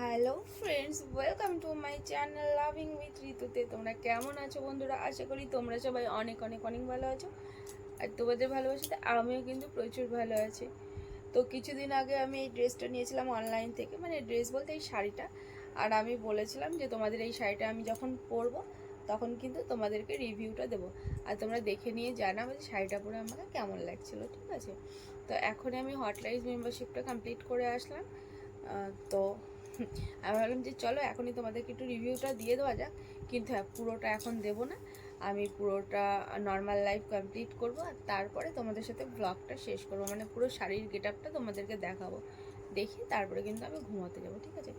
Hello friends, welcome to my channel loving with ঋতুতে। তোমরা কেমন আছো বন্ধুরা? আশা করি তোমরা সবাই অনেক অনেক অনেক ভালো আছো। আর তোমাদের ভালোবাসাতে আমিও কিন্তু প্রচুর ভালো আছি। তো কিছুদিন আগে আমি এই ড্রেসটা নিয়েছিলাম অনলাইন থেকে, মানে ড্রেস বলতে এই শাড়িটা। আর আমি বলেছিলাম যে তোমাদের এই শাড়িটা আমি যখন পরবো তখন কিন্তু তোমাদেরকে রিভিউটা দেবো। আর তোমরা দেখে নিয়ে জানাবে যে শাড়িটা পরে আমাকে কেমন লাগছিলো, ঠিক আছে? তো এখন আমি হটলাইজ মেম্বারশিপটা কমপ্লিট করে আসলাম। তো আমি ভাবলাম যে চলো এখনই তোমাদেরকে একটু রিভিউটা দিয়ে দেওয়া যাক। কিন্তু হ্যাঁ, পুরোটা এখন দেবো না, আমি পুরোটা নর্মাল লাইফ কমপ্লিট করব আর তারপরে তোমাদের সাথে ব্লগটা শেষ করবো, মানে পুরো শাড়ির গেট আপটা তোমাদেরকে দেখাবো। দেখি তারপরে কিন্তু আমি ঘুমোতে যাবো, ঠিক আছে?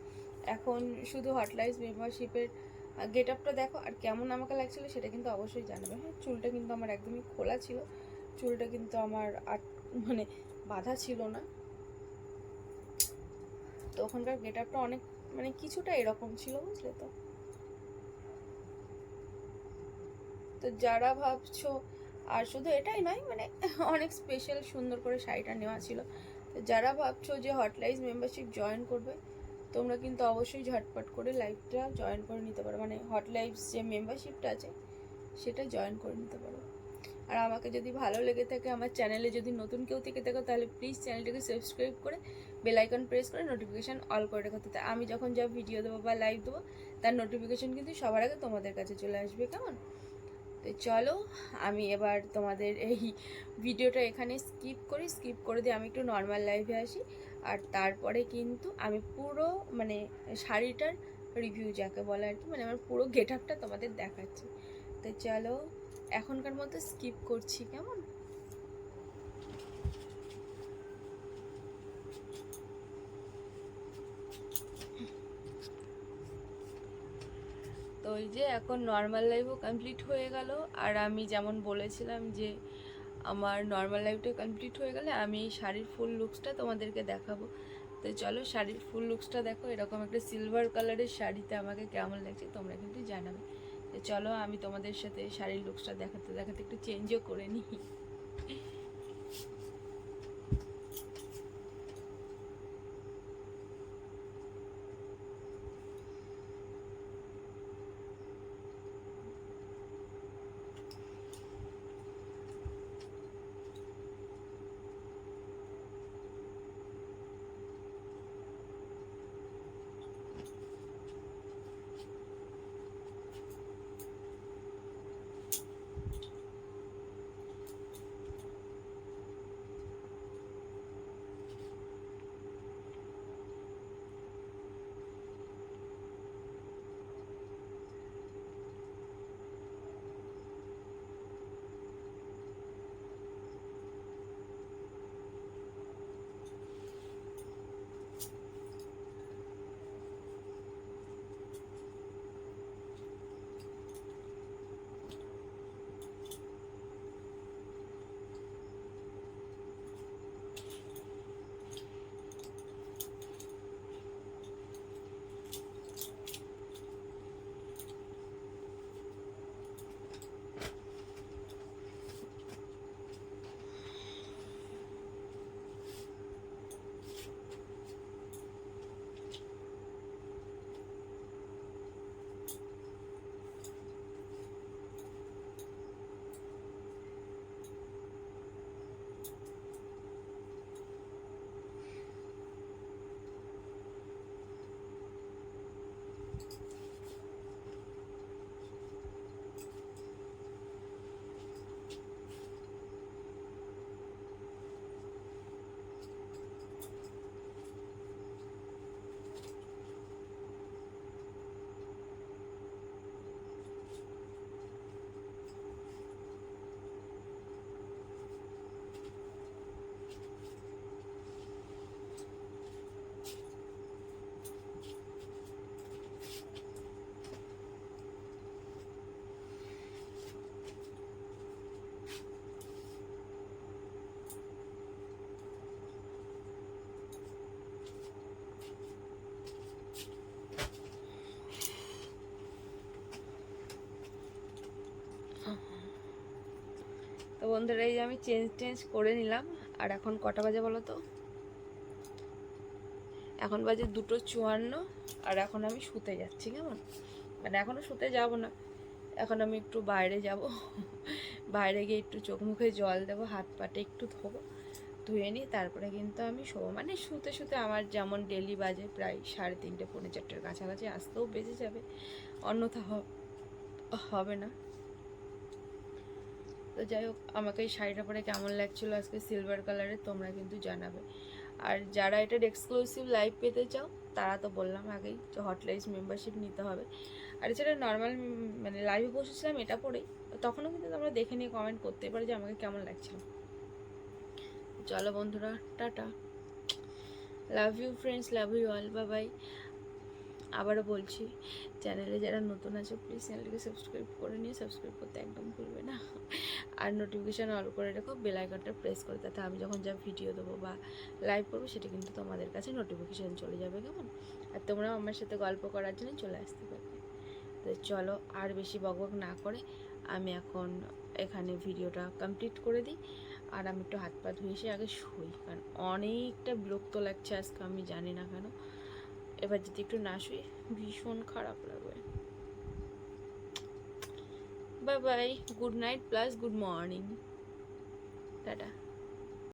এখন শুধু হটলাইজ মেম্বারশিপের গেট আপটা দেখো, আর কেমন আমাকে লাগছিলো সেটা কিন্তু অবশ্যই জানাবে। হ্যাঁ, চুলটা কিন্তু আমার একদমই খোলা ছিল, চুলটা কিন্তু আমার মানে বাঁধা ছিল না। তো ওখানকার গেট আপটা অনেক মানে কিছুটা এরকম ছিল, বুঝলে তো? তো যারা ভাবছো, আর শুধু এটাই নয়, মানে অনেক স্পেশাল সুন্দর করে শাড়িটা নেওয়া ছিল। তো যারা ভাবছো যে হটলাইজ মেম্বারশিপ জয়েন করবে, তোমরা কিন্তু অবশ্যই ঝটপট করে লাইভটা জয়েন করে নিতে পারো, মানে হটলাইভ যে মেম্বারশিপটা আছে সেটা জয়েন করে নিতে পারো। আর আমাকে যদি ভালো লেগে থাকে, আমার চ্যানেলে যদি নতুন কেউ থেকে থাকো, তাহলে প্লিজ চ্যানেলটাকে সাবস্ক্রাইব করে বেল আইকন প্রেস করে নোটিফিকেশান অল করে রাখতে। তাই আমি যখন যা ভিডিও দেবো বা লাইভ দেবো তার নোটিফিকেশান কিন্তু সবার আগে তোমাদের কাছে চলে আসবে, কেমন? তো চলো আমি এবার তোমাদের এই ভিডিওটা এখানে স্কিপ করে দিয়ে আমি একটু নর্মাল লাইভে আসি। আর তারপরে কিন্তু আমি পুরো মানে শাড়িটার রিভিউ যাকে বলে আর কি, মানে আমার পুরো গেট আপটা তোমাদের দেখাচ্ছি। তো চলো এখনকার মতো স্কিপ করছি, কেমন? তো ওই যে এখন নর্মাল লাইফও কমপ্লিট হয়ে গেল। আর আমি যেমন বলেছিলাম যে আমার নর্মাল লাইফটা কমপ্লিট হয়ে গেলে আমি এই শাড়ির ফুল লুকসটা তোমাদেরকে দেখাবো। তো চলো শাড়ির ফুল লুকসটা দেখো, এরকম একটা সিলভার কালারের শাড়িতে আমাকে কেমন লাগছে তোমরা কিন্তু জানাবে। তো চলো আমি তোমাদের সাথে শাড়ির লুকসটা দেখাতে দেখাতে একটু চেঞ্জও করে নিই। তো বন্ধুরা এই যে আমি চেঞ্জ করে নিলাম। আর এখন কটা বাজে বলো তো? এখন বাজে 2:54 আর এখন আমি শুতে যাচ্ছি। কেমন, মানে এখনও শুতে যাব না, এখন আমি একটু বাইরে যাব, বাইরে গিয়ে একটু চোখ মুখে জল দেবো, হাত পাটে একটু ধোবো, ধুয়ে নিই, তারপরে কিন্তু আমি শোবো। মানে শুতে শুতে আমার যেমন ডেলি বাজে প্রায় 3:30 পৌনে 4টের কাছাকাছি, আসতেও বেজে যাবে, অন্যথা হবে না। তো যাই হোক, আমাকে এই শাড়িটা পরে কেমন লাগছিলো আজকে সিলভার কালারের, তোমরা কিন্তু জানাবে। আর যারা এটার এক্সক্লুসিভ লাইভ পেতে চাও তারা তো বললাম আগেই যে হটলাইস মেম্বারশিপ নিতে হবে। আর এছাড়া নর্মাল মানে লাইভে বসেছিলাম এটা পরেই, তখনও কিন্তু তোমরা দেখে নিয়ে কমেন্ট করতে পারো যে আমাকে কেমন লাগছিল। চলো বন্ধুরা, ta-ta, love you friends, love you all, bye bye. আবারও বলছি, চ্যানেলে যারা নতুন আছে প্লিজ চ্যানেলটিকে সাবস্ক্রাইব করে নিয়ে, সাবস্ক্রাইব করতে একদম ভুলবে না, আর নোটিফিকেশান অল করে রেখো, বেল আইকনটা প্রেস করে, তাতে আমি যখন যা ভিডিও দেবো বা লাইভ করবো সেটা কিন্তু তোমাদের কাছে নোটিফিকেশান চলে যাবে। কেমন, আর তোমরাও আমার সাথে গল্প করার জন্য চলে আসতে পারবে। তো চলো, আর বেশি বকবক না করে আমি এখন এখানে ভিডিওটা কমপ্লিট করে দিই, আর আমি একটু হাত পা ধুয়ে এসে আগে শুই, কারণ অনেকটা বিরক্ত লাগছে আজকে, আমি জানি না কেন। এবার যদি একটু না শুই ভীষণ খারাপ লাগবে। Bye bye, good night plus good morning, tata.